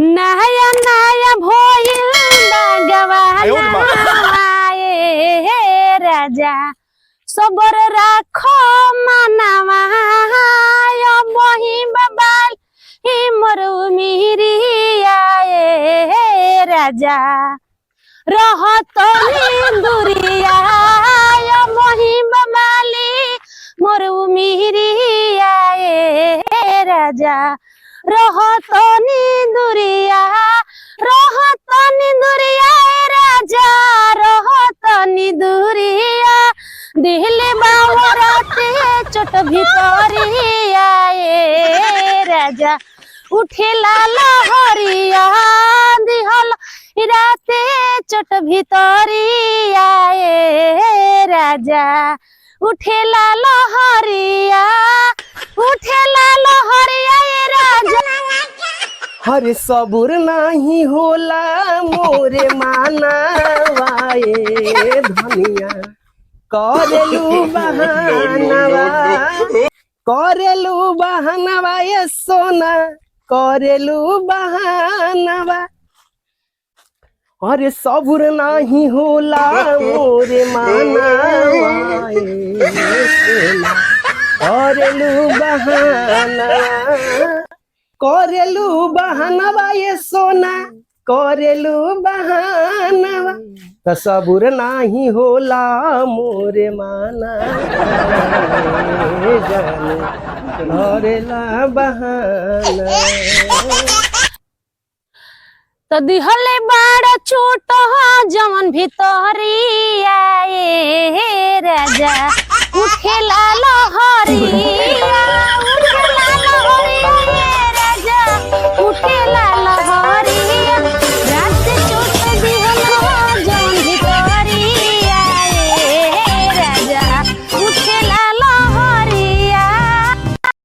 नया नया भोइल बागवाए राजा सबर राखो मनवा बही बबाल ही मरु मिरिया राजा रहत दूरिया बही बबाली मरु मिरिया राजा रहतनी दुरिया राजा रहतनी दुरिया दिहले बावराते चोट भितरिया राजा उठेला लहरिया दिहल राते चोट भितरिया राजा उठेला लहरिया राजा। हरे सबुर नहीं होला मोरे मानवाए धनिया करेलू बहानवा ये सोना करेलू बहानवा। अरे सबुर नहीं होला मोरे मानवाए सोना करेलू बहानवा ये सोना करेलू बहानवा। त सबुर नाही होला मोरे माना करेला बहाना। तो दिहले बाड़ चोट जवन भितरिया राजा उठेला लहरिया